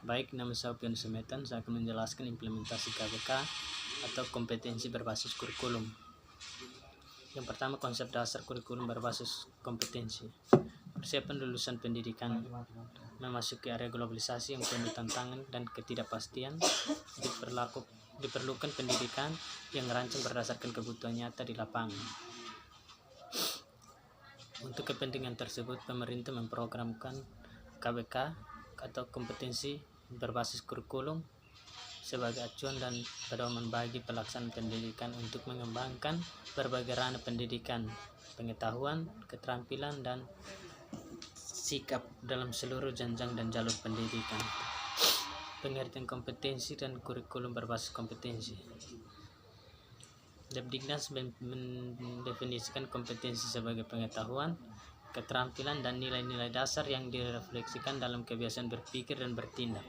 Baik, nama saya Pian Sumetan. Saya akan menjelaskan implementasi KBK atau kompetensi berbasis kurikulum. Yang pertama, konsep dasar kurikulum berbasis kompetensi. Persiapan lulusan pendidikan memasuki area globalisasi yang penuh tantangan dan ketidakpastian. Diperlukan pendidikan yang rancang berdasarkan kebutuhan nyata di lapangan. Untuk kepentingan tersebut, pemerintah memprogramkan KBK atau kompetensi berbasis kurikulum sebagai acuan dan pedoman bagi pelaksanaan pendidikan untuk mengembangkan berbagai ranah pendidikan, pengetahuan, keterampilan, dan sikap dalam seluruh jenjang dan jalur pendidikan. Pengertian kompetensi dan kurikulum berbasis kompetensi. Depdiknas mendefinisikan kompetensi sebagai pengetahuan, keterampilan, dan nilai-nilai dasar yang direfleksikan dalam kebiasaan berpikir dan bertindak.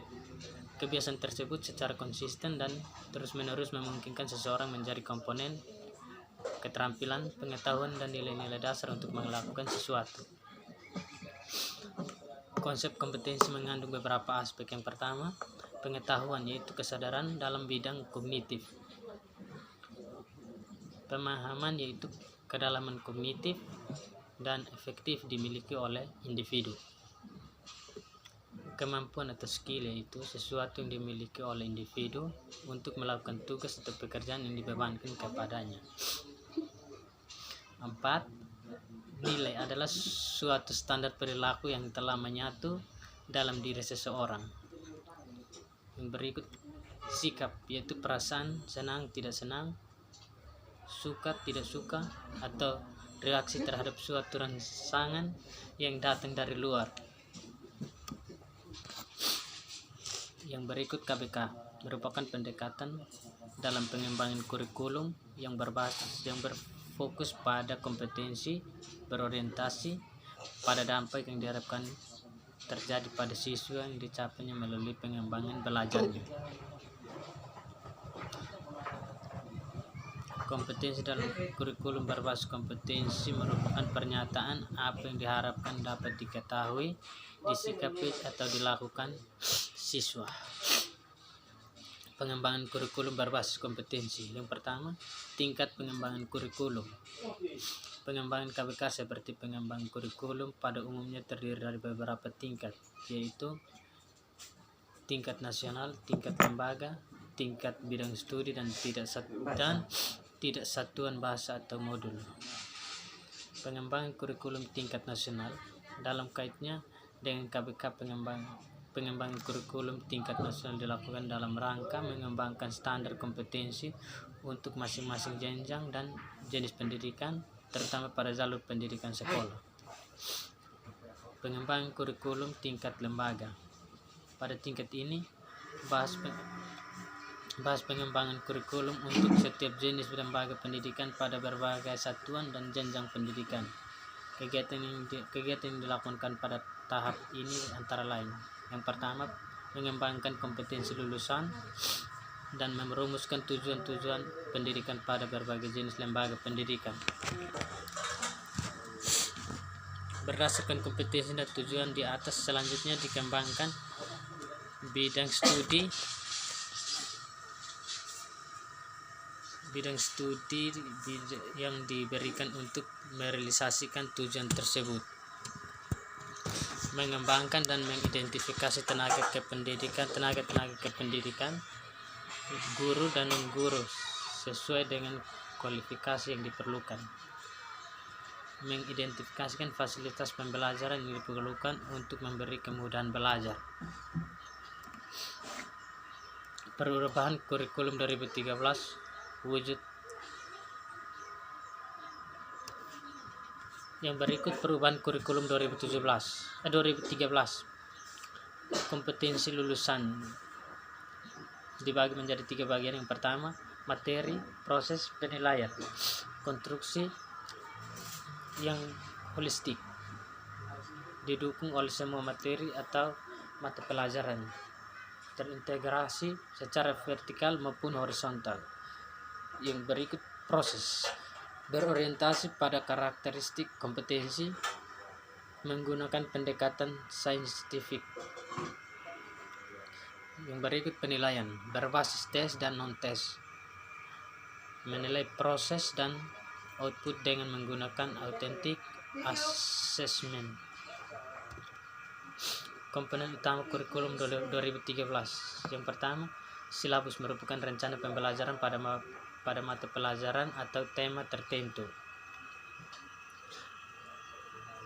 Kebiasaan tersebut secara konsisten dan terus-menerus memungkinkan seseorang menjadi komponen keterampilan, pengetahuan, dan nilai-nilai dasar untuk melakukan sesuatu. Konsep kompetensi mengandung beberapa aspek. Yang pertama, pengetahuan, yaitu kesadaran dalam bidang kognitif. Pemahaman, yaitu kedalaman kognitif dan efektif dimiliki oleh individu. Kemampuan atau skill, yaitu sesuatu yang dimiliki oleh individu untuk melakukan tugas atau pekerjaan yang dibebankan kepadanya. 4. Nilai adalah suatu standar perilaku yang telah menyatu dalam diri seseorang. Yang berikut, sikap, yaitu perasaan senang, tidak senang, suka, tidak suka, atau reaksi terhadap suatu rangsangan yang datang dari luar. Yang berikut, KBK merupakan pendekatan dalam pengembangan kurikulum yang berfokus pada kompetensi, berorientasi pada dampak yang diharapkan terjadi pada siswa yang dicapainya melalui pengembangan belajarnya. Kompetensi dalam kurikulum berbasis kompetensi merupakan pernyataan apa yang diharapkan dapat diketahui, disikapi, atau dilakukan siswa. Pengembangan kurikulum berbasis kompetensi. Yang pertama, tingkat pengembangan kurikulum. Pengembangan KBK seperti pengembangan kurikulum pada umumnya terdiri dari beberapa tingkat, yaitu tingkat nasional, tingkat lembaga, tingkat bidang studi, dan tidak satuan bahasa atau modul. Pengembangan kurikulum tingkat nasional dalam kaitnya dengan KBK, pengembangan kurikulum tingkat nasional dilakukan dalam rangka mengembangkan standar kompetensi untuk masing-masing jenjang dan jenis pendidikan, terutama pada jalur pendidikan sekolah. Pengembangan kurikulum tingkat lembaga. Pada tingkat ini bahas pengembangan kurikulum untuk setiap jenis lembaga pendidikan pada berbagai satuan dan jenjang pendidikan. Kegiatan yang dilakukan pada tahap ini antara lain: yang pertama, mengembangkan kompetensi lulusan dan merumuskan tujuan-tujuan pendidikan pada berbagai jenis lembaga pendidikan. Berdasarkan kompetensi dan tujuan di atas, selanjutnya dikembangkan bidang studi yang diberikan untuk merealisasikan tujuan tersebut. Mengembangkan dan mengidentifikasi tenaga kependidikan, guru dan non-guru sesuai dengan kualifikasi yang diperlukan. Mengidentifikasikan fasilitas pembelajaran yang diperlukan untuk memberi kemudahan belajar. Perubahan kurikulum 2013 wujud. Yang berikut perubahan kurikulum 2013. Kompetensi lulusan dibagi menjadi 3 bagian. Yang pertama, materi, proses, penilaian. Konstruksi yang holistik didukung oleh semua materi atau mata pelajaran, terintegrasi secara vertikal maupun horizontal. Yang berikut, proses berorientasi pada karakteristik kompetensi menggunakan pendekatan saintifik. Yang berikut penilaian berbasis tes dan non-tes. Menilai proses dan output dengan menggunakan authentic assessment. Komponen utama kurikulum 2013. Yang pertama, silabus merupakan rencana pembelajaran pada mata pelajaran atau tema tertentu.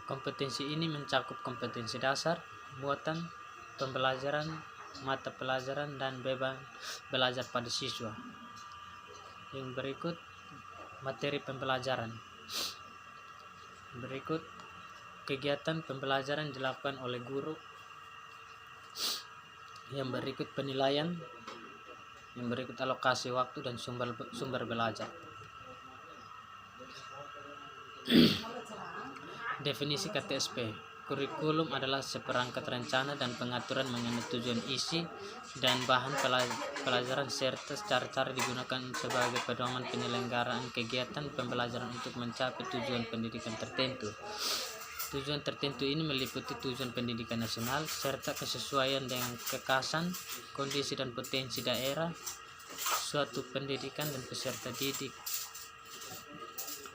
Kompetensi ini mencakup kompetensi dasar, muatan, pembelajaran, mata pelajaran, dan beban belajar pada siswa. Yang berikut materi pembelajaran. Berikut kegiatan pembelajaran dilakukan oleh guru. Yang berikut penilaian. Yang berikut alokasi waktu dan sumber belajar. Definisi KTSP. Kurikulum adalah seperangkat rencana dan pengaturan mengenai tujuan, isi, dan bahan pelajaran serta cara-cara digunakan sebagai pedoman penyelenggaraan kegiatan pembelajaran untuk mencapai tujuan pendidikan tertentu. Tujuan tertentu ini meliputi tujuan pendidikan nasional serta kesesuaian dengan kekhasan, kondisi dan potensi daerah, suatu pendidikan dan peserta didik.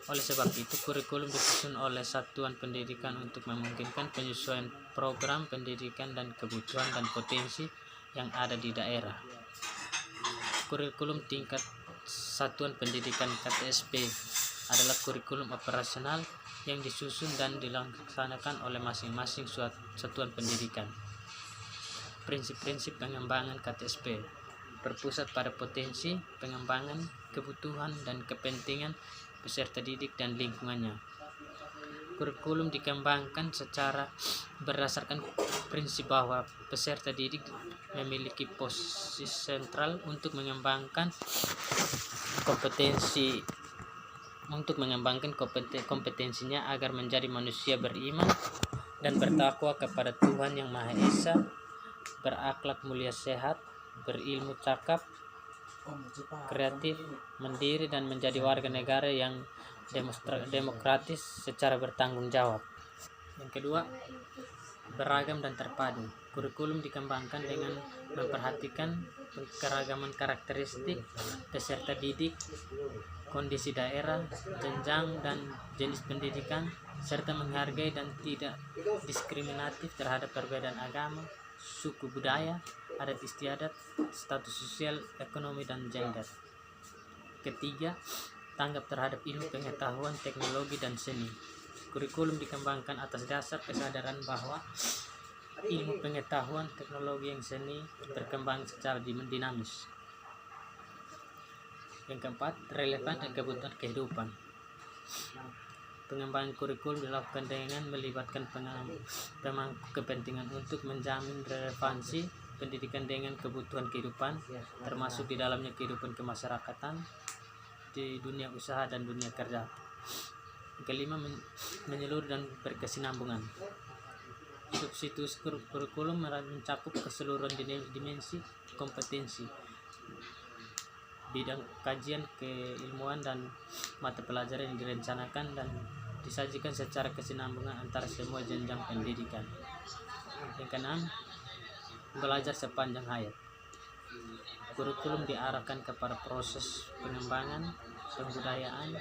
Oleh sebab itu, kurikulum disusun oleh satuan pendidikan untuk memungkinkan penyesuaian program pendidikan dan kebutuhan dan potensi yang ada di daerah. Kurikulum tingkat satuan pendidikan KTSP adalah kurikulum operasional yang disusun dan dilaksanakan oleh masing-masing satuan pendidikan. Prinsip-prinsip pengembangan KTSP berpusat pada potensi, pengembangan, kebutuhan, dan kepentingan peserta didik dan lingkungannya. Kurikulum dikembangkan secara berdasarkan prinsip bahwa peserta didik memiliki posisi sentral untuk mengembangkan kompetensinya agar menjadi manusia beriman dan bertakwa kepada Tuhan Yang Maha Esa, berakhlak mulia, sehat, berilmu cakap, kreatif, mandiri, dan menjadi warga negara yang demokratis secara bertanggung jawab. Yang kedua, beragam dan terpadu. Kurikulum dikembangkan dengan memperhatikan keragaman karakteristik peserta didik, kondisi daerah, jenjang dan jenis pendidikan, serta menghargai dan tidak diskriminatif terhadap perbedaan agama, suku, budaya, adat istiadat, status sosial, ekonomi, dan gender. Ketiga, tanggap terhadap ilmu pengetahuan, teknologi, dan seni. Kurikulum dikembangkan atas dasar kesadaran bahwa ilmu pengetahuan, teknologi, yang seni berkembang secara dinamis. Yang keempat, relevan dan kebutuhan kehidupan. Pengembangan kurikulum dilakukan dengan melibatkan pemangku kepentingan untuk menjamin relevansi pendidikan dengan kebutuhan kehidupan, termasuk di dalamnya kehidupan kemasyarakatan, di dunia usaha dan dunia kerja. Kelima, menyeluruh dan berkesinambungan. Substitusi kurikulum mencakup keseluruhan dimensi kompetensi, bidang kajian keilmuan dan mata pelajaran yang direncanakan dan disajikan secara kesinambungan antara semua jenjang pendidikan. Yang keenam, belajar sepanjang hayat. Kurikulum diarahkan kepada proses pengembangan, pembudayaan,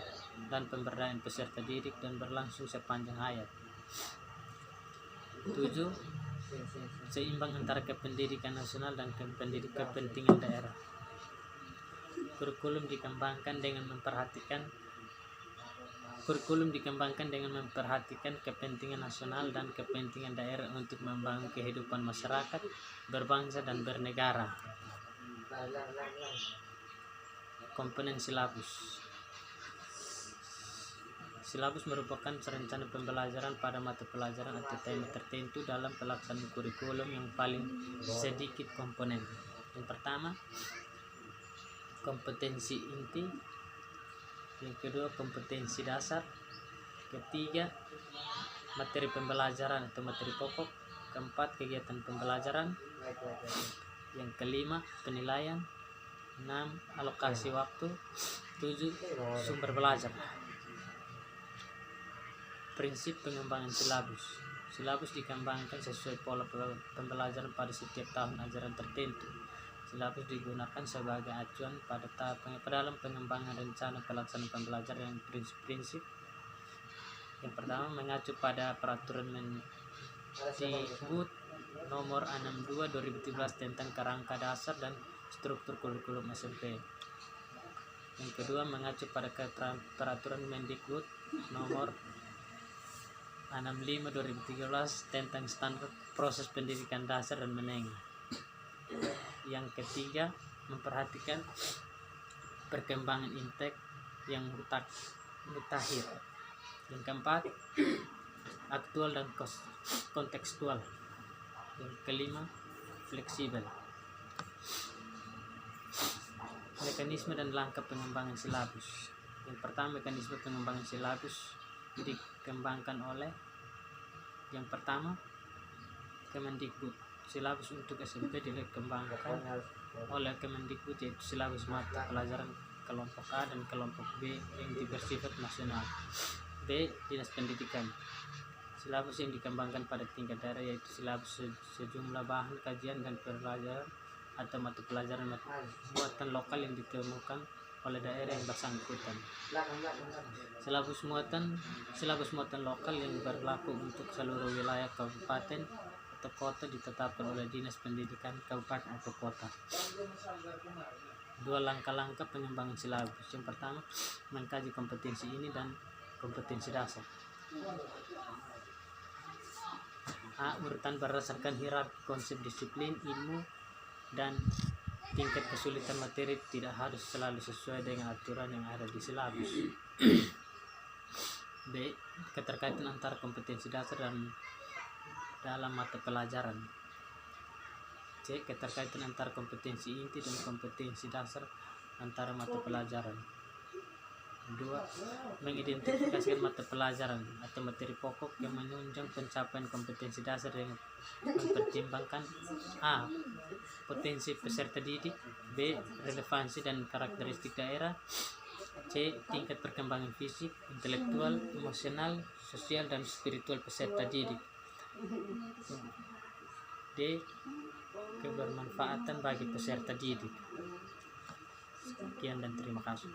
dan pemberdayaan peserta didik dan berlangsung sepanjang hayat. 7. Seimbang antara kependidikan nasional dan kepentingan daerah. Kurikulum dikembangkan dengan memperhatikan kepentingan nasional dan kepentingan daerah untuk membangun kehidupan masyarakat, berbangsa, dan bernegara. Komponen silabus. Silabus merupakan rencana pembelajaran pada mata pelajaran atau tema tertentu dalam pelaksanaan kurikulum yang paling sedikit komponen. Yang pertama, kompetensi inti. Yang kedua, kompetensi dasar. Ketiga, materi pembelajaran atau materi pokok. Keempat, kegiatan pembelajaran. Yang kelima, penilaian. 6. Alokasi waktu. 7. Sumber belajar. Prinsip pengembangan silabus. Silabus dikembangkan sesuai pola pembelajaran pada setiap tahun ajaran tertentu. Silabus digunakan sebagai acuan pada dalam pengembangan rencana pelaksanaan pembelajaran yang prinsip-prinsip. Yang pertama, mengacu pada peraturan Mendikbud nomor 62/2017 tentang kerangka dasar dan struktur kurikulum SMP. Yang kedua, mengacu pada peraturan Mendikbud nomor 65/2013 tentang standar proses pendidikan dasar dan menengah. Yang ketiga, memperhatikan perkembangan intek yang mutakhir. Yang keempat, aktual dan kontekstual. Yang kelima, fleksibel. Mekanisme dan langkah pengembangan silabus. Yang pertama, mekanisme pengembangan silabus dikembangkan oleh yang pertama, Kemendikbud. Silabus untuk SMP dikembangkan oleh Kemendikbud, yaitu silabus mata pelajaran kelompok A dan kelompok B yang bersifat nasional. B. Dinas Pendidikan. Silabus yang dikembangkan pada tingkat daerah yaitu silabus sejumlah bahan kajian dan pelajaran atau mata pelajaran muatan lokal yang ditemukan oleh daerah yang bersangkutan. Silabus muatan lokal yang berlaku untuk seluruh wilayah kabupaten atau kota ditetapkan oleh Dinas Pendidikan kabupaten atau kota. Dua langkah-langkah pengembangan silabus. Yang pertama, mengkaji kompetensi ini dan kompetensi dasar. A. Urutan berdasarkan hierarki konsep disiplin, ilmu, dan tingkat kesulitan materi tidak harus selalu sesuai dengan aturan yang ada di silabus. B. Keterkaitan antara kompetensi dasar dan dalam mata pelajaran. C. Keterkaitan antara kompetensi inti dan kompetensi dasar antara mata pelajaran. 2. Mengidentifikasikan mata pelajaran atau materi pokok yang menunjang pencapaian kompetensi dasar yang mempertimbangkan A. Potensi peserta didik, B. Relevansi dan karakteristik daerah, C. Tingkat perkembangan fisik, intelektual, emosional, sosial, dan spiritual peserta didik, D. Kebermanfaatan bagi peserta didik. Sekian dan terima kasih.